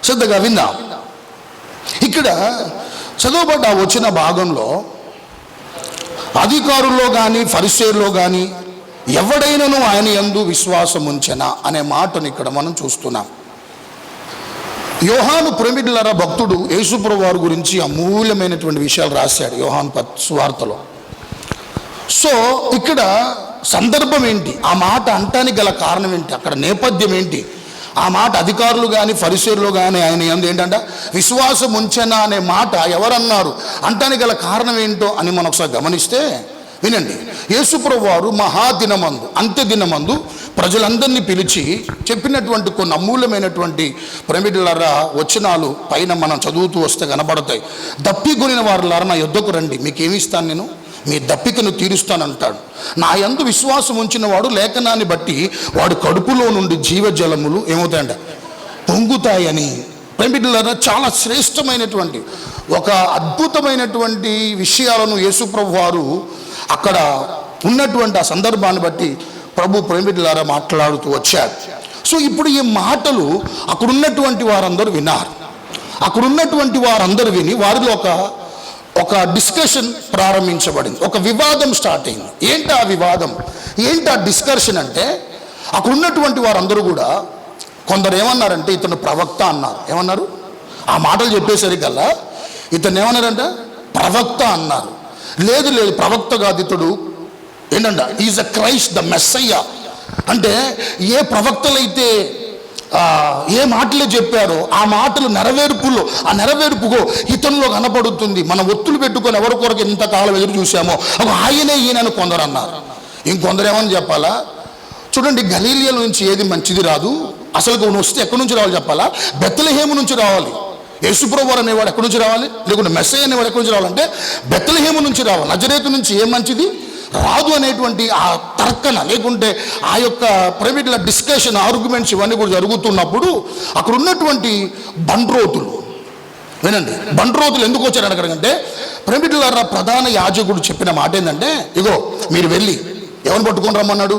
శ్రద్ధగా విందాం. ఇక్కడ చదవబడ్డ వచ్చిన భాగంలో అధికారుల్లో కానీ ఫరిసేయుల్లో కానీ ఎవడైనను ఆయన యందు విశ్వాసం ఉంచెనా అనే మాటను ఇక్కడ మనం చూస్తున్నాం. యోహాను ప్రేమికులారా భక్తుడు యేసుప్రభువు వారి గురించి అమూల్యమైనటువంటి విషయాలు రాశాడు యోహాను సువార్తలో. సో ఇక్కడ సందర్భం ఏంటి, ఆ మాట అంటానికి గల కారణం ఏంటి, అక్కడ నేపథ్యం ఏంటి, ఆ మాట అధికారులు కానీ ఫరిసేయులు కానీ ఆయన యందు ఏంటంట విశ్వాసం ఉంచెనా అనే మాట ఎవరన్నారు, అంటానికి గల కారణం ఏంటో అని మనం ఒకసారి గమనిస్తే వినండి. యేసుప్రభువు వారు మహాదినమందు అంత్య దినమందు ప్రజలందరినీ పిలిచి చెప్పినటువంటి కొన్ని అమూల్యమైనటువంటి ప్రేమికులారా వచనాలు పైన మనం చదువుతూ వస్తే కనబడతాయి. దప్పికొనిన వారులారా నా యొద్దకు రండి, మీకేమి ఇస్తాను, నేను మీ దప్పికను తీరుస్తానంటాడు. నా యందు విశ్వాసం ఉంచిన వాడు లేఖనాన్ని బట్టి వాడు కడుపులో నుండి జీవజలములు ఏమవుతాయంట పొంగుతాయని. ప్రేమికులారా చాలా శ్రేష్టమైనటువంటి ఒక అద్భుతమైనటువంటి విషయాలను యేసుప్రభు వారు అక్కడ ఉన్నటువంటి ఆ సందర్భాన్ని బట్టి ప్రభు ప్రేమికులారా మాట్లాడుతూ వచ్చారు. సో ఇప్పుడు ఈ మాటలు అక్కడున్నటువంటి వారందరూ విన్నారు. అక్కడున్నటువంటి వారందరూ విని వారిలో ఒక డిస్కషన్ ప్రారంభించబడింది, ఒక వివాదం స్టార్ట్ అయింది. ఏంటి ఆ వివాదం, ఏంటి ఆ డిస్కషన్ అంటే అక్కడ ఉన్నటువంటి వారందరూ కూడా కొందరు ఏమన్నారంటే ఇతను ప్రవక్త అన్నారు. ఏమన్నారు, ఆ మాటలు చెప్పేసరికల్లా ఇతను ఏమన్నారంట ప్రవక్త అన్నారు. లేదు లేదు ప్రవక్త కాదు, ఇతడు ఏంటంట is a Christ the Messiah. అంటే ఏ ప్రవక్తలైతే ఏ మాటలు చెప్పారో ఆ మాటలు ఆ నెరవేర్పుకో ఇతనిలో కనపడుతుంది. మనం ఒత్తులు పెట్టుకొని ఎవరి కొరకు ఇంతకాలం ఎదురు చూసామో ఆయనే ఈయనను కొందరు అన్నారు. ఇంకొందరు ఏమని చెప్పాలా, చూడండి గలీలియా నుంచి ఏది మంచిది రాదు, అసలు నువ్వు వస్తే ఎక్కడి నుంచి రావాలి చెప్పాలా, బెత్లెహేము నుంచి రావాలి. యేసుప్రభువు వారు అనేవాడు ఎక్కడి నుంచి రావాలి, లేకుంటే మెస్సయ్య అనేవాడు ఎక్కడి నుంచి రావాలంటే బెత్లెహేము నుంచి రావాలి. నజరేతు నుంచి ఏం మంచిది రాదు అనేటువంటి ఆ తర్కన లేకుంటే ఆ యొక్క ప్రైవేట్ల డిస్కషన్ ఆర్గ్యుమెంట్స్ ఇవన్నీ కూడా జరుగుతున్నప్పుడు అక్కడ ఉన్నటువంటి బండ్రోతులు వినండి, బండ్రోతులు ఎందుకు వచ్చారు అడగడంటే ప్రైవేట్ల ప్రధాన యాజకుడు చెప్పిన మాట ఏంటంటే, ఇగో మీరు వెళ్ళి ఎవరిని పట్టుకొని రమ్మన్నాడు,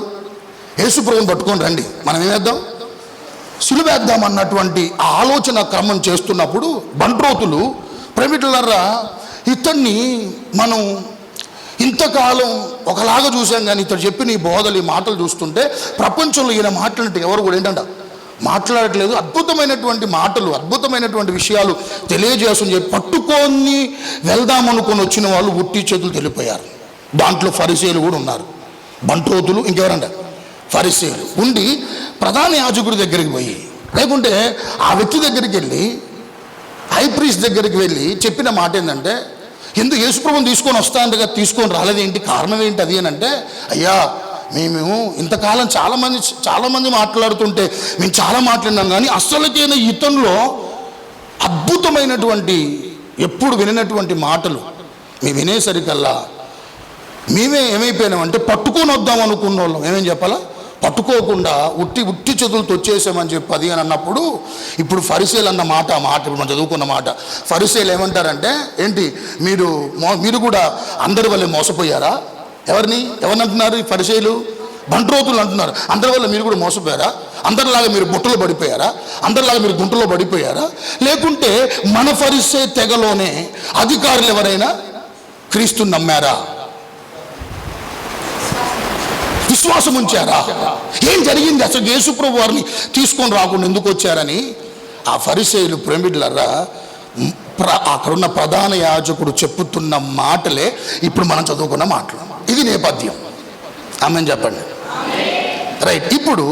యేసుప్రభుని పట్టుకొని రండి, మనం ఏమేద్దాం సిలువేద్దాం అన్నటువంటి ఆలోచన క్రమం చేస్తున్నప్పుడు బండ్రోతులు ప్రైవేట్లరా ఇతన్ని మనం ఇంతకాలం ఒకలాగా చూసాం కానీ ఇతడు చెప్పిన ఈ బోధలు ఈ మాటలు చూస్తుంటే ప్రపంచంలో ఈయన మాట్లాడినట్టు ఎవరు కూడా ఏంటంట మాట్లాడట్లేదు, అద్భుతమైనటువంటి మాటలు అద్భుతమైనటువంటి విషయాలు తెలియజేస్తని చెప్పి పట్టుకొని వెళ్దామనుకొని వచ్చిన వాళ్ళు ఉట్టి చేతులు తెలిపోయారు. దాంట్లో ఫరిసేయులు కూడా ఉన్నారు. బంట్రోతులు ఇంకెవరంట ఫరిసేయులు ఉండి ప్రధాన యాజకుడి దగ్గరికి పోయి లేకుంటే ఆ వ్యక్తి దగ్గరికి వెళ్ళి హై ప్రీస్ట్ దగ్గరికి వెళ్ళి చెప్పిన మాట ఏంటంటే, ఎందుకు యేసుప్రభుని తీసుకొని వస్తానంటగా తీసుకొని రాలేదేంటి, కారణం ఏంటి అది అని అంటే, అయ్యా మేము ఇంతకాలం చాలామంది మాట్లాడుతుంటే మేము చాలా మాట్లాడినాం కానీ అస్సలకైనా ఇతనిలో అద్భుతమైనటువంటి ఎప్పుడు వినటువంటి మాటలు మేము వినేసరికల్లా మేమే ఏమైపోయినామంటే పట్టుకొని వద్దాం అనుకున్న వాళ్ళం ఏమేం చెప్పాలా పట్టుకోకుండా ఉట్టి చేతులతో వచ్చేసామని చెప్పది అని అన్నప్పుడు ఇప్పుడు ఫరిసేలు అన్న మాట ఇప్పుడు మనం చదువుకున్న మాట ఫరిసేలు ఏమంటారంటే ఏంటి మీరు కూడా అందరి వల్లే మోసపోయారా, ఎవరిని అంటున్నారు ఈ ఫరిసేలు బంట్రోతులు అంటున్నారు, అందరి వల్ల మీరు కూడా మోసపోయారా, అందరిలాగా మీరు బుట్టలో పడిపోయారా, అందరిలాగా మీరు గుంటలో పడిపోయారా, లేకుంటే మన ఫరిసే తెగలోనే అధికారులు ఎవరైనా క్రీస్తుని నమ్మారా, విశ్వాసం ఉంచారా, ఏం జరిగింది అసలు యేసుప్రభు వారిని తీసుకొని రాకుండా ఎందుకు వచ్చారని ఆ ఫరిసేయులు ప్రేమికులారా అక్కడున్న ప్రధాన యాజకుడు చెప్పుతున్న మాటలే ఇప్పుడు మనం చదువుకున్న మాటలు. ఇది నేపథ్యం. ఆమెన్ చెప్పండి. రైట్. ఇప్పుడు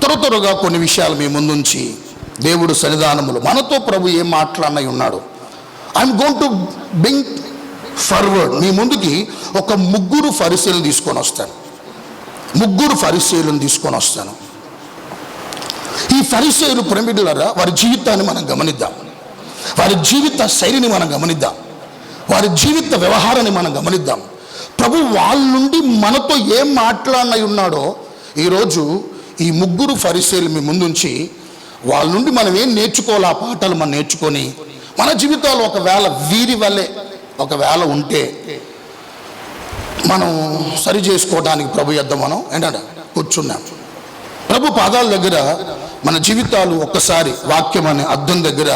త్వరగా కొన్ని విషయాలు మీ ముందుంచి దేవుడు సన్నిధానములు మనతో ప్రభు ఏం మాట్లాడినై ఉన్నాడు I'm going to bring forward. మీ ముందుకి ఒక ముగ్గురు ఫరిసేయులను తీసుకొని వస్తాను. ఈ ఫరిసేయులు ప్రేమికులారా వారి జీవితాన్ని మనం గమనిద్దాం, వారి జీవిత శైలిని మనం గమనిద్దాం, వారి జీవిత వ్యవహారాన్ని మనం గమనిద్దాం. ప్రభు వాళ్ళ నుండి మనతో ఏం మాట్లాడినై ఉన్నాడో ఈరోజు ఈ ముగ్గురు ఫరిసేయులు మీ ముందుంచి వాళ్ళ నుండి మనం ఏం నేర్చుకోవాలి, ఆ పాఠాలు మనం నేర్చుకొని మన జీవితాలు ఒకవేళ వీరి వల్లే ఒకవేళ ఉంటే మనం సరి చేసుకోవడానికి ప్రభు యొద్ద మనం ఏంటంటే కూర్చున్నాం. ప్రభు పాదాల దగ్గర మన జీవితాలు ఒక్కసారి వాక్యం అనే అద్దం దగ్గర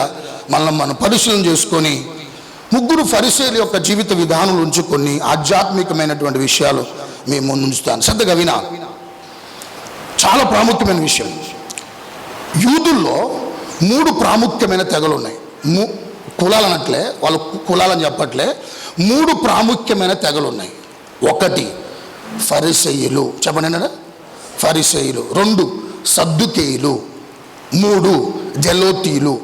మనం పరిశీలన చేసుకొని ముగ్గురు ఫరిసేయుల యొక్క జీవిత విధానం నుంచి కొన్ని ఆధ్యాత్మికమైనటువంటి విషయాలు మేము ముందు ఉంచుతాను. శ్రద్ధగా వినాలి. చాలా ప్రాముఖ్యమైన విషయం. యూదుల్లో 3 ప్రాముఖ్యమైన తెగలు ఉన్నాయి. కులాలు అనట్లే, వాళ్ళు కులాలని చెప్పట్లే, 3 ప్రాముఖ్యమైన తెగలు ఉన్నాయి. 1 ఫరిసేయులు, చెప్పండి, ఫరిసేయులు. 2 సద్దుకేయులు. 3 జెలోతీయులు.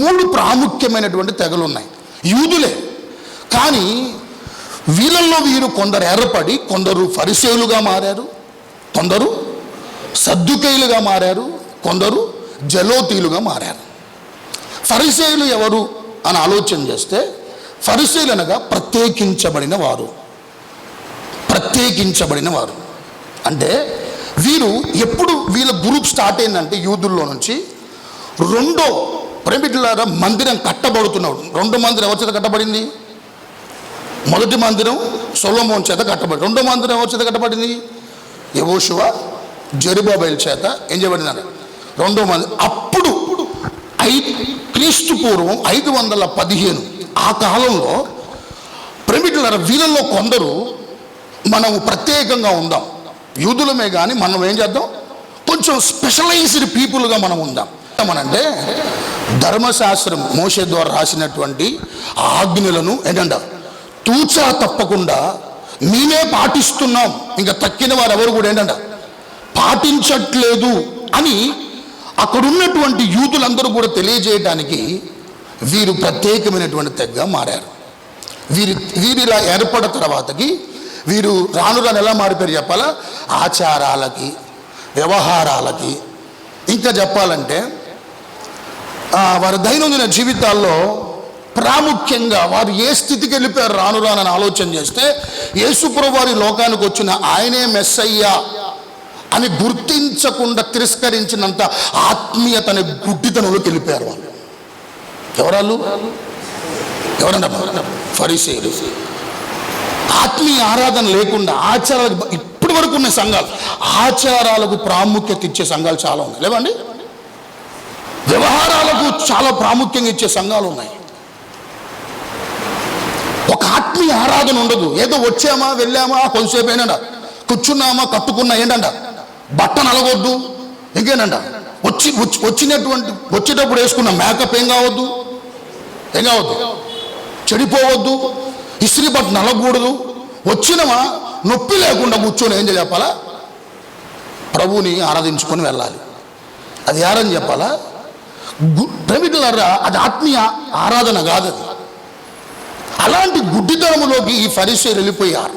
3 ప్రాముఖ్యమైనటువంటి తెగలు ఉన్నాయి. యూదులే, కానీ వీళ్ళల్లో వీరు కొందరు ఏర్పడి కొందరు ఫరిసేయులుగా మారారు, కొందరు సద్దుకేయులుగా మారారు, కొందరు జెలోతీయులుగా మారారు. ఫరిసేయులు ఎవరు అని ఆలోచన చేస్తే, ఫరిసేయులు అనగా ప్రత్యేకించబడిన వారు. ప్రత్యేకించబడిన వారు అంటే వీరు ఎప్పుడు వీళ్ళ గ్రూప్ స్టార్ట్ అయిందంటే యూదుల్లో నుంచి రెండో ప్రేమికులారా మందిరం కట్టబడుతున్నాడు. 2 మందిరం ఎవరి చేత కట్టబడింది? మొదటి మందిరం సొలొమోను చేత కట్టబడి, 2వ మందిరం ఎవరి చేత కట్టబడింది? యెహోషువ జెరుబ్బాబెలు చేత ఏం చేయబడింది? 2వ మందిరం. అప్పుడు క్రీస్తు పూర్వం 515 ఆ కాలంలో ప్రేమికులారా వీళ్ళల్లో కొందరు మనము ప్రత్యేకంగా ఉందాం, యూదులమే కానీ మనం ఏం చేద్దాం, కొంచెం స్పెషలైజ్డ్ పీపుల్గా మనం ఉందాం. అంటే ధర్మశాస్త్రం మోషే ద్వారా రాసినటువంటి ఆజ్ఞలను ఏంటంట తూచా తప్పకుండా మేమే పాటిస్తున్నాం, ఇంకా తక్కిన వారు ఎవరు కూడా ఏంటంట పాటించట్లేదు అని అక్కడున్నటువంటి యూదులందరూ కూడా తెలియజేయడానికి వీరు ప్రత్యేకమైనటువంటి తెగగా మారారు. వీరిలా ఏర్పడిన తర్వాతకి వీరు రాను ఎలా మారిపోయారు చెప్పాలా? ఆచారాలకి, వ్యవహారాలకి, ఇంకా చెప్పాలంటే వారి దైనందిన జీవితాల్లో ప్రాముఖ్యంగా వారు ఏ స్థితికి వెళ్ళిపోయారు రానని ఆలోచన చేస్తే, యేసుప్రభువు వారి లోకానికి వచ్చిన ఆయనే మెస్సయ్య అని గుర్తించకుండా తిరస్కరించినంత ఆత్మీయతని గుడ్డితనంలోకి వెళ్ళిపోయారు వాళ్ళు. ఎవరన్నా ఫరిసేయులు. ఆత్మీయ ఆరాధన లేకుండా ఆచారాలకు, ఇప్పటి వరకు ఉన్న సంఘాలు ఆచారాలకు ప్రాముఖ్యత ఇచ్చే సంఘాలు చాలా ఉన్నాయి, లేవండి? వ్యవహారాలకు చాలా ప్రాముఖ్యంగా ఇచ్చే సంఘాలు ఉన్నాయి. ఒక ఆత్మీయ ఆరాధన ఉండదు. ఏదో వచ్చామా వెళ్ళామా కొంతసేపు ఏంటంట, కూర్చున్నామా కట్టుకున్నా ఏంటంట, బట్ట నలగొద్దు, ఇంకేనంట వచ్చేటప్పుడు వేసుకున్న మేకప్ ఏం కావద్దు, చెడిపోవద్దు, ఇస్త్రీ బట్ట నలగకూడదు, వచ్చినమా నొప్పి లేకుండా కూర్చొని ఏం చెప్పాలా, ప్రభువుని ఆరాధించుకొని వెళ్ళాలి. అది యారని చెప్పాలా? ప్రేమికులారా, అది ఆత్మీయ ఆరాధన కాదు. అది అలాంటి గుడ్డితనములోకి ఈ ఫరిసేయులు వెళ్ళిపోయారు.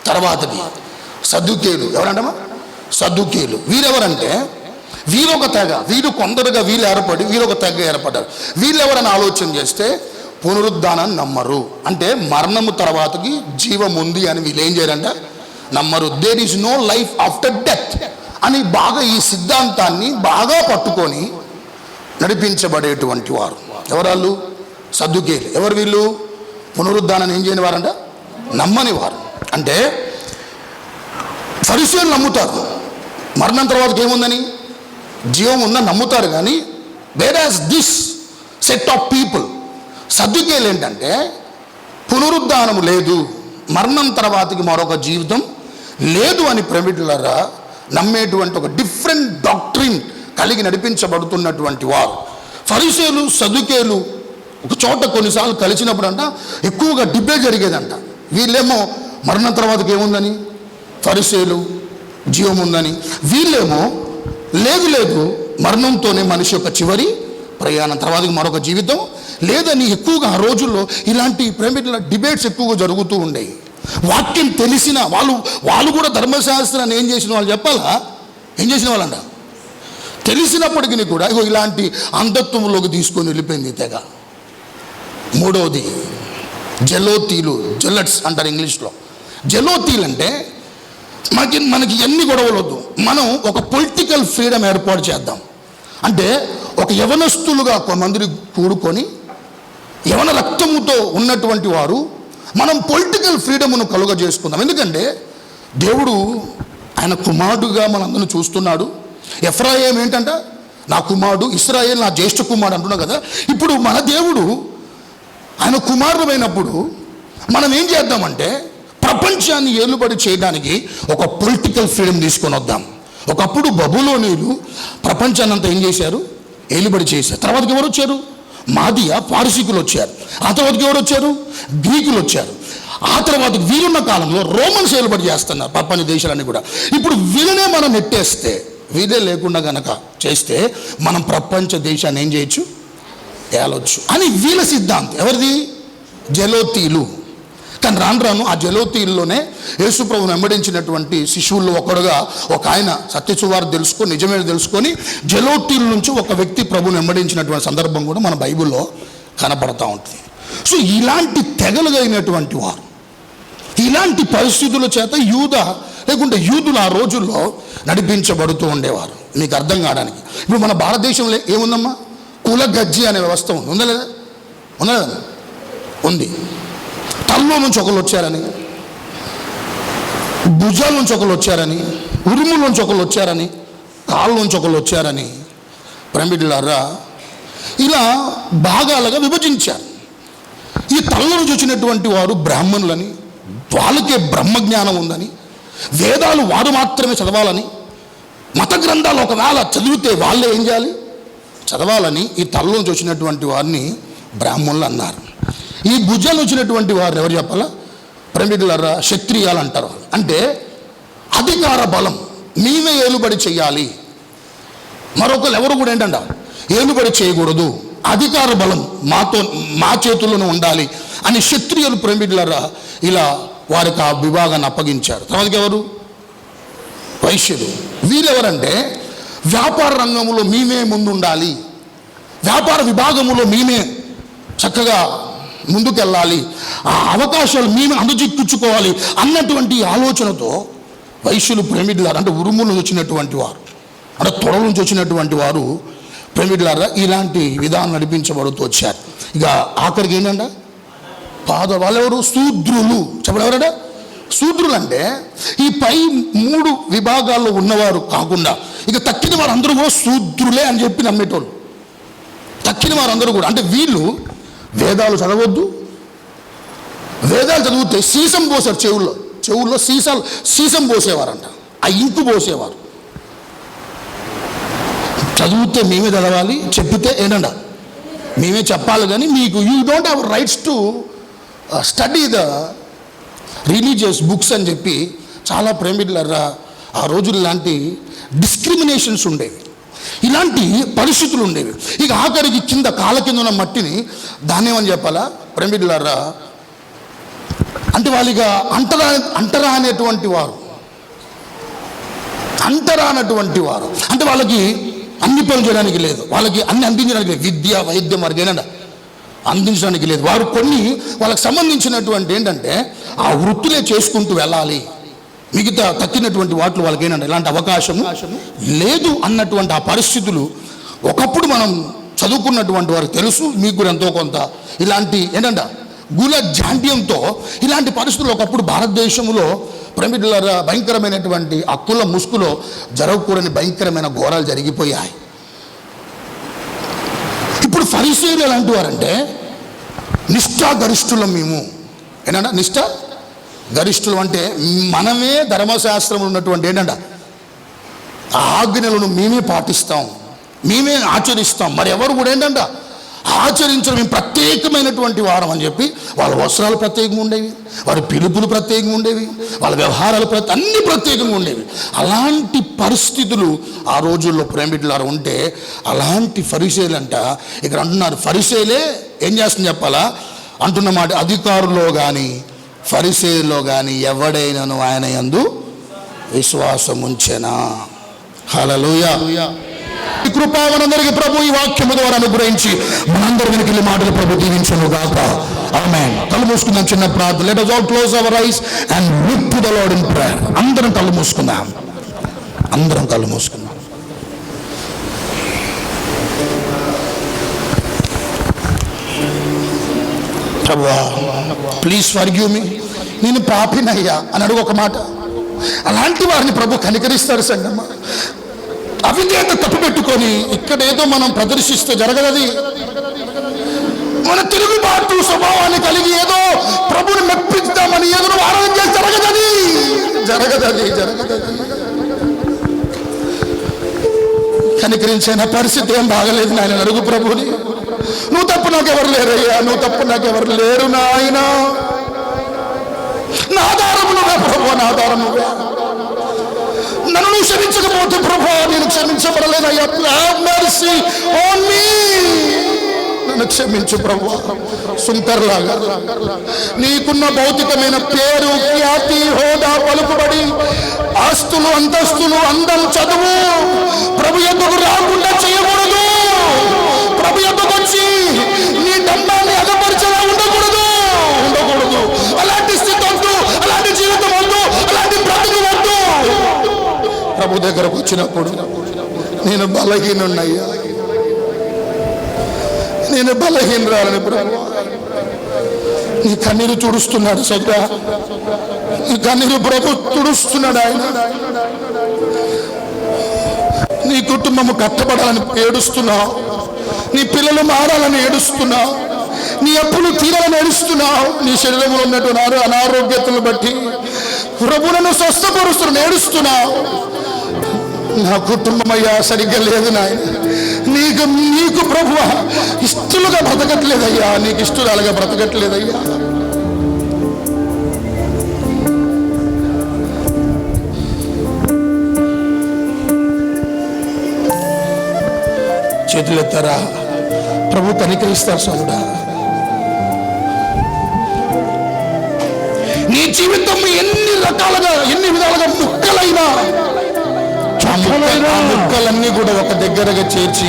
తర్వాతది సద్దుకేయులు. ఎవరంటమా? సద్దుకేయులు. వీరెవరంటే వీరొక తెగ, వీరు కొందరుగా వీళ్ళు ఏర్పడి వీరొక తెగ ఏర్పడ్డారు. వీళ్ళెవరని ఆలోచన చేస్తే పునరుద్ధానాన్ని నమ్మరు. అంటే మరణము తర్వాతకి జీవం ఉంది అని వీళ్ళు ఏం చేయరంట, నమ్మరు. There is no life after death అని బాగా ఈ సిద్ధాంతాన్ని బాగా పట్టుకొని నడిపించబడేటువంటి వారు ఎవరాళ్ళు? సద్దుకేయులు. ఎవరు వీళ్ళు? పునరుద్ధానాన్ని ఏం చేయని వారంట, నమ్మని వారు. అంటే ఫరిసేయులు నమ్ముతారు మరణం తర్వాతకి ఏముందని, జీవం ఉందని నమ్ముతారు. కానీ వేరాస్ దిస్ సెట్ ఆఫ్ పీపుల్, సద్దుకేయులు ఏంటంటే పునరుద్ధానము లేదు, మరణం తర్వాతకి మరొక జీవితం లేదు అని ప్రేమికులారా నమ్మేటువంటి ఒక డిఫరెంట్ డాక్ట్రిన్ కలిగి నడిపించబడుతున్నటువంటి వారు. ఫరిసేయులు సద్దుకేయులు ఒక చోట కొన్నిసార్లు కలిసినప్పుడు అంట ఎక్కువగా డిబేట్ జరిగేదంట. వీళ్ళేమో మరణం తర్వాతకి ఏముందని, ఫరిసేయులు జీవం ఉందని, వీళ్ళేమో లేదు మరణంతోనే మనిషి యొక్క చివరి ప్రయాణం, తర్వాతకి మరొక జీవితం లేదని ఎక్కువగా ఆ రోజుల్లో ఇలాంటి ప్రేమికుల డిబేట్స్ ఎక్కువగా జరుగుతూ ఉండేవి. వాక్యం తెలిసిన వాళ్ళు కూడా ధర్మశాస్త్రాన్ని ఏం చేసిన వాళ్ళు చెప్పాలా, ఏం చేసిన వాళ్ళంట తెలిసినప్పటికీ కూడా ఇగో ఇలాంటి అంధత్వంలోకి తీసుకొని వెళ్ళిపోయింది తెగ. మూడవది జెలోతీలు, జెలట్స్ అంటారు ఇంగ్లీష్లో. జెలోతీలు అంటే మనకి ఎన్ని గొడవలు వద్దు, మనం ఒక పొలిటికల్ ఫ్రీడమ్ ఏర్పాటు చేద్దాం. అంటే ఒక యవనస్తులుగా కొంతమంది కూడుకొని యవన రక్తముతో ఉన్నటువంటి వారు మనం పొలిటికల్ ఫ్రీడమ్ను కలుగజేసుకుందాం. ఎందుకంటే దేవుడు ఆయన కుమారుడుగా మనందరిని చూస్తున్నాడు. ఎఫ్రాయిం ఏంటంట, నా కుమారుడు, ఇశ్రాయేలు నా జ్యేష్ఠ కుమారుడు అంటున్నావు కదా. ఇప్పుడు మన దేవుడు ఆయన కుమారుడమైనప్పుడు మనం ఏం చేద్దామంటే ప్రపంచాన్ని ఏలుబడి చేయడానికి ఒక పొలిటికల్ ఫ్రీడమ్ తీసుకొని వద్దాం. ఒకప్పుడు బబులోనీయులు ప్రపంచాన్ని అంతా ఏం చేశారు? ఏలుబడి చేశారు. తర్వాతకి ఎవరు వచ్చారు? మాదియా పారసీకులు వచ్చారు. ఆ తర్వాతకి ఎవరు వచ్చారు? గ్రీకులు వచ్చారు. ఆ తర్వాత వీరున్న కాలంలో రోమన్స్ ఏలుబడి చేస్తున్నారు ప్రపంచ దేశాలన్నీ కూడా. ఇప్పుడు వీళ్ళనే మనం నెట్టేస్తే, వీళ్ళే లేకుండా గనక చేస్తే మనం ప్రపంచ దేశాన్ని ఏం చేయొచ్చు? ఏలొచ్చు అని వీళ్ళ సిద్ధాంతం. ఎవరిది? జలోతీయులు. కానీ రాను రాను ఆ జలోతీయుల్లోనే యేసుప్రభుని వెంబడించినటువంటి శిశువుల్లో ఒకడుగా ఒక ఆయన సత్యసువార్త తెలుసుకొని నిజమే తెలుసుకొని జలోతీయుల నుంచి ఒక వ్యక్తి ప్రభుని వెంబడించినటువంటి సందర్భం కూడా మన బైబిల్లో కనపడతా ఉంటుంది. సో ఇలాంటి తెగలు కలిగినటువంటి వారు, ఇలాంటి పరిస్థితుల చేత లేకుంటే యూదులు ఆ రోజుల్లో నడిపించబడుతూ ఉండేవారు. మీకు అర్థం కావడానికి ఇప్పుడు మన భారతదేశంలో ఏముందమ్మా? కుల గజ్జి అనే వ్యవస్థ ఉంది. ఉందా లేదా? ఉందా లేదా? ఉంది. తల్లో నుంచి ఒకళ్ళు వచ్చారని, భుజాల నుంచి ఒకళ్ళు వచ్చారని, ఉరుముల నుంచి ఒకళ్ళు వచ్చారని, కాళ్ళ నుంచి ఒకళ్ళు వచ్చారని ప్రేమికులారా ఇలా భాగాలుగా విభజించారు. ఈ తల్ల నుంచి వచ్చినటువంటి వారు బ్రాహ్మణులని, వాళ్ళకే బ్రహ్మజ్ఞానం ఉందని, వేదాలు వారు మాత్రమే చదవాలని, మత గ్రంథాలు ఒకవేళ చదివితే వాళ్ళే ఏం చేయాలి? చదవాలని ఈ తల్ల నుంచి వచ్చినటువంటి వారిని బ్రాహ్మణులు అన్నారు. ఈ భుజాలు వచ్చినటువంటి వారిని ఎవరు చెప్పాలా? ప్రేమికులారా క్షత్రియాలు అంటారు. అంటే అధికార బలం, మేమే ఏలుబడి చెయ్యాలి, మరొకరు ఎవరు కూడా ఏంటంట ఏలుబడి చేయకూడదు, అధికార బలం మా చేతుల్లోనే ఉండాలి అని క్షత్రియులు ప్రేమికులారా ఇలా వారికి ఆ విభాగాన్ని అప్పగించారు. తర్వాత ఎవరు? వైశ్యులు. వీళ్ళెవరంటే వ్యాపార రంగంలో మేమే ముందుండాలి, వ్యాపార విభాగంలో మేమే చక్కగా ముందుకెళ్ళాలి, ఆ అవకాశాలు మేమే అందజెక్కించుకోవాలి అన్నటువంటి ఆలోచనతో వైశ్యులు ప్రేమికులారా అంటే ఉరుముల నుంచి వచ్చినటువంటి వారు, అంటే తొడల నుంచి వచ్చినటువంటి వారు ప్రేమికులారా ఇలాంటి విధానం నడిపించబడుతూ వచ్చారు. ఇక ఆఖరికి ఏంటంట వాళ్ళెవరు? శూద్రులు. చెప్పడం ఎవరడా? శూద్రులు అంటే ఈ పై 3 విభాగాల్లో ఉన్నవారు కాకుండా ఇక తక్కిన వారందరూ కూడా శూద్రులే అని చెప్పి నమ్మేటోళ్ళు. తక్కిన వారందరూ కూడా అంటే వీళ్ళు వేదాలు చదవద్దు, వేదాలు చదివితే సీసం పోసారు చెవుల్లో సీసం పోసేవారంట, ఆ ఇంకు పోసేవారు. చదివితే మేమే చదవాలి, చెప్పితే ఏంటంట మేమే చెప్పాలి, కానీ మీకు you don't have rights to study the religious books అని చెప్పి చాలా ప్రేమికులారా ఆ రోజులు ఇలాంటి డిస్క్రిమినేషన్స్ ఉండేవి, ఇలాంటి పరిస్థితులు ఉండేవి. ఇక ఆఖరికి కింద కాళ్ళ కింద ఉన్న మట్టిని దాన్ని ఏమని చెప్పాలా ప్రేమికులారా అంటే వాళ్ళిక అంటరా అనేటువంటి వారు, అంటే వాళ్ళకి అన్ని పనులు చేయడానికి లేదు, వాళ్ళకి అన్ని అందించడానికి లేదు, విద్య వైద్యం వారికి ఏంటంటే అందించడానికి లేదు. వారు కొన్ని వాళ్ళకి సంబంధించినటువంటి ఏంటంటే ఆ వృత్తులే చేసుకుంటూ వెళ్ళాలి, మిగతా తక్కినటువంటి వాటిలో వాళ్ళకి ఏంటంటే ఇలాంటి అవకాశము లేదు అన్నటువంటి ఆ పరిస్థితులు ఒకప్పుడు మనం చదువుకున్నటువంటి వారికి తెలుసు, మీకు కూడా ఎంతో కొంత ఇలాంటి ఏంటంటే గుల జాండ్యంతో ఇలాంటి పరిస్థితులు ఒకప్పుడు భారతదేశంలో ప్రేమికులారా భయంకరమైనటువంటి ఆ కుల ముసుగులో జరగకూడని భయంకరమైన ఘోరాలు జరిగిపోయాయి. ఇప్పుడు ఫరిసీయులు ఎలాంటి వారంటే నిష్ఠాగరిష్ఠులం మేము. ఏంటంటే నిష్ఠ గరిష్ఠులం అంటే మనమే ధర్మశాస్త్రంలో ఉన్నటువంటి ఏంటంట ఆజ్ఞలను మేమే పాటిస్తాం, మేమే ఆచరిస్తాం, మరి ఎవరు కూడా ఏంటంట ఆచరించడం మేము ప్రత్యేకమైనటువంటి వారం అని చెప్పి వాళ్ళ వస్త్రాలు ప్రత్యేకంగా ఉండేవి, వారి పిలుపులు ప్రత్యేకంగా ఉండేవి, వాళ్ళ వ్యవహారాలు అన్ని ప్రత్యేకంగా ఉండేవి. అలాంటి పరిస్థితులు ఆ రోజుల్లో ప్రేమికులారా ఉంటే అలాంటి ఫరిసేలు అంట ఇక్కడ అంటున్నారు. ఫరిసేలే ఏం చేస్తుంది చెప్పాలా అంటున్న మాట, అధికారుల్లో కానీ ఫరిసేల్లో కానీ ఎవడైనాను ఆయన యందు విశ్వాసం ఉంచెనా. హల్లెలూయా. ఈ కృప మనందరికీ ప్రభు ఈ వాక్యము ద్వారా అనుగ్రహించి మనందరి వెనుకలి మాటలు ప్రభు దీవించును గాక. ఆమేన్. కళ్ళు మూసుకుందాం, చిన్న ప్రార్థన. Let us all close our eyes and look to the Lord in prayer. అందరం కళ్ళు మూసుకుందాం, అందరం కళ్ళు మూసుకుందాం. ప్రభువా ప్లీజ్ ఫర్గివ్ మీ, నేను పాపినయ్యా అని అడుగు ఒక మాట. అలాంటి వారిని ప్రభు కనికరిస్తారు సంగమా. అవిధేయత కప్పిపెట్టుకొని ఇక్కడేదో మనం ప్రదర్శిస్తే జరగదది. మన తిరుగుబాటు స్వభావాన్ని కలిగి ఏదో ప్రభుని మెప్పిద్దామని ఏదో ఆరాధన చేసి జరగదది. కనికరించిన పరిస్థితి ఏం బాగలేదు నాయన. అడుగు ప్రభుని, నువ్వు తప్పు నాకెవరు లేరయ్యా, నువ్వు తప్పు నాకెవరు లేరు నాయన. నా ఆధారము నువ్వే ప్రభు, నా ఆధారం నువ్వే. నన్ను నువ్వు క్షమించకపోతే ప్రభు నేను క్షమించబడలేదయ్యా. Have mercy on me. నన్ను క్షమించు ప్రభు. సుంకర్లాగా నీకున్న భౌతికమైన పేరు, ఖ్యాతి, హోదా, పలుకుబడి, ఆస్తులు, అంతస్తులు, అందం, చదువు ప్రభు యొద్దకు రాకుండా చేయకూడదు. ప్రభు యొద్దకు వచ్చి నీ దండాన్ని అగపరిచేలా ఉండకూడదు. అలాంటి స్థితి వద్దు, అలాంటి జీవితం వద్దు, అలాంటి బ్రతుకు వద్దు. ప్రభు దగ్గరకు వచ్చినప్పుడు నేను బలహీనున్నయ్యా, నేను బలహీనరాలని ప్రభు నీ కన్నీరు తుడుస్తున్నాడు. సోదరా, నీ కన్నీరు ప్రభు తుడుస్తున్నాడు. ఆయన నీ కుటుంబము కట్టబడాలని ఏడుస్తున్నావు, నీ పిల్లలు మారాలని ఏడుస్తున్నావు, నీ అప్పులు తీరాలని ఏడుస్తున్నావు, నీ శరీరంలో ఉన్నటువంటి అనారోగ్యతను బట్టి ప్రభువును స్వస్థపరుస్తున్న ఏడుస్తున్నావు. నా కుటుంబం అయ్యా సరిగ్గా లేదు నాయన. నీకు ప్రభువా ఇష్టలుగా బ్రతకట్లేదయ్యా, నీకు ఇష్టరాలుగా బ్రతకట్లేదయ్యా. చేతులెత్తారా, ప్రభు కనికరిస్తారు. సోదరుడా, నీ జీవితం ఎన్ని విధాలుగా ముక్కలైనా ముక్కలన్నీ కూడా ఒక దగ్గరగా చేర్చి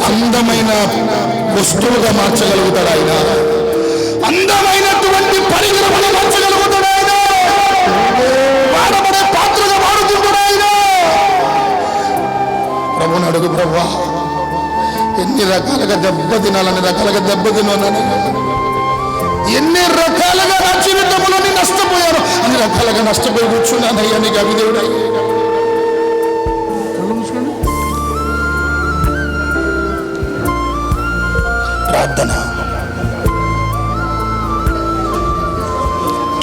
అందమైన వస్తువుగా మార్చగలుగుతాడు ఆయన. అందమైనటువంటి పరికరములు మార్చగలుగుతాడు ఆయన. వాడబడే పాత్రగా వాడుకుంటాడు ఆయన. ప్రభుని అడుగు, ప్రభువా ఎన్ని రకాలుగా దెబ్బతినాలని రకాలుగా దెబ్బతిన్నానని, ఎన్ని రకాలుగా నా జీవితంలో నష్టపోయాను, అన్ని రకాలుగా నష్టపోయి కూర్చున్నానయ్యా. నీకు అవిధేయుడై ప్రార్థన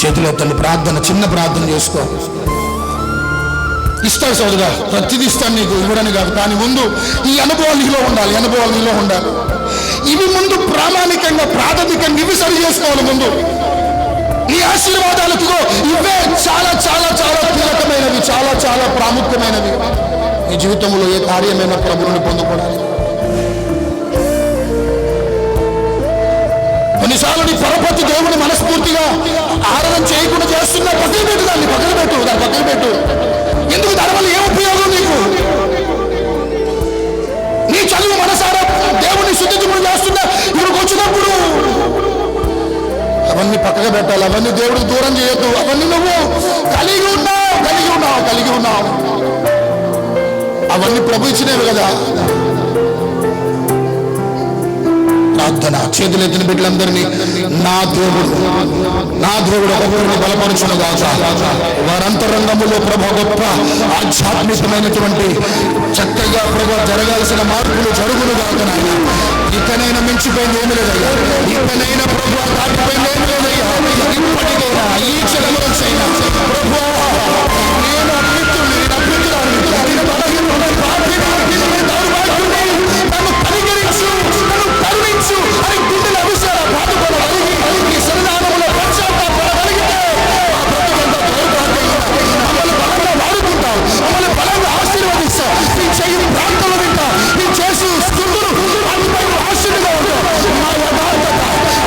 చేతులెత్తండి. ప్రార్థన, చిన్న ప్రార్థన చేసుకో. ఇస్తాడు సోదరా, ప్రతిదీ ఇస్తాను నీకు, ఇవ్వడానికి కాదు. కానీ ముందు ఈ అనుభవాలు నీలో ఉండాలి. ఇవి ముందు ప్రామాణికంగా, ప్రాథమికంగా ఇవి సరి చేసుకోవాలి. ముందు నీ ఆశీర్వాదాలకు ఇవే చాలా చాలా చాలా కీలకమైనవి, చాలా చాలా ప్రాముఖ్యమైనవి. నీ జీవితంలో ఏ కార్యమైన ప్రభువుని పొందుకోవాలి. కొన్నిసార్లు నీ పరపతి దేవుని మనస్ఫూర్తిగా ఆరాధన చేయకుండా చేస్తున్నా, పక్కన పెట్టు. ఎందుకు దానివల్ల ఏం ఉపయోగం నీకు? నీ చదువు మనసారా దేవుని శుద్ధించుకుని చేస్తున్నా, ఇక్కడికి వచ్చినప్పుడు అవన్నీ పక్కగా పెట్టాలి. అవన్నీ దేవుడికి దూరం చేయొద్దు. అవన్నీ నువ్వు కలిగి ఉన్నావు. అవన్నీ ప్రభు ఇచ్చినవి కదా. ప్రార్థన, చేతులెత్తిన బిడ్డలందరినీ నా దేవుడు ఒకరిని బలపరచును గాక. వారంతరంగములో ప్రభు గొప్ప ఆధ్యాత్మికమైనటువంటి చక్కగా ప్రభు జరగాల్సిన మార్పులు జరుగును గాక. నాయన ఇకనైనా మించిపోయింది ఏమి లేదయ్యా. ఇకనైనా ప్రభు దాటిపోయింది ఏమి లేదయ్యా. ఇప్పటికైనా ఈ క్షణంలోనైనా ప్రభు నేను నన్ను పరిగణించు, నన్ను కరుణించు అని గుండెలు అవిసారా బాధపడగలిగి ఈ సన్నిధానంలో పశ్చాత్తాపడగలిగితే మమ్మల్ని బలంగా వాడుకుంటావు, మమ్మల్ని బలంగా ఆశీర్వదిస్తావు. నీ చెయ్యి ప్రాంతంలో వింటావు, నీ చేసి స్థుతులు వాటిపై ఆశీర్గా ఉంటావు. మా యథార్థత,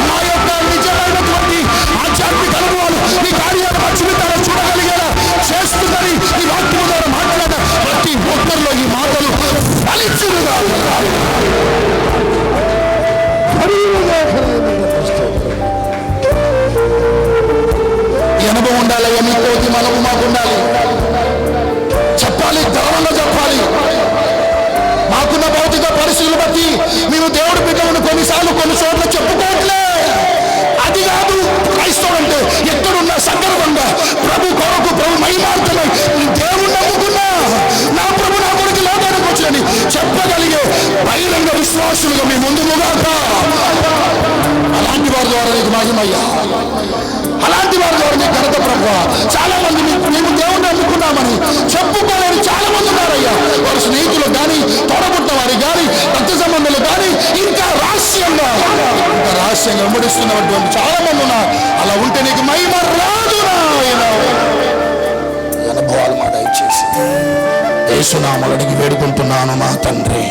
మా యొక్క నిజమైనటువంటి ఆధ్యాత్మిక అనుభవాలు నీ కార్యాలు మా జీవితాలు చూడగలిగేలా చేస్తుందని ఈ వాక్యం ద్వారా మాట్లాడ ప్రతి ఒక్కరిలో ఈ మాటలు ఫలించుగా. ఈ అనుభవం ఉండాలి. మీ కోతి మనము మాకు ఉండాలి. చెప్పాలి, గర్వంగా చెప్పాలి. మాకున్న భౌతిక పరిస్థితులు బట్టి మేము దేవుడి బిడ్డలను కొన్ని చోట్ల చెప్పుకోవట్లే. అది కాదు క్రైస్తవుడు అంటే. ఎక్కడున్నా సగర్వంగా ప్రభు కొరకు, ప్రభు మహిమార్థమై దేవుణ్ణి నమ్ముకున్నా, నా ప్రభు నా కొరకు పొందుముగాక. అలాంటి వారి ద్వారా నీకు మహిమయ్యా, అలాంటి వారి ద్వారా నీకు ఘనత ప్రభువా. చాలా మంది మేము దేవుణ్ణి నమ్ముకున్నామని చెప్పుకోలేని చాలా మంది ఉన్నారయ్యా. వారి స్నేహితులు కానీ, తోడబుట్టిన వారికి కానీ, రక్త సంబంధాలు కానీ, ఇంకా రహస్యంగా వెంబడిస్తున్నటువంటి చాలా మంది ఉన్నారు. అలా ఉంటే నీకు మహిమ రాదు. అనుభవాలు మాట ఇచ్చేసి యేసు నామములో వేడుకుంటున్నాను మా తండ్రి.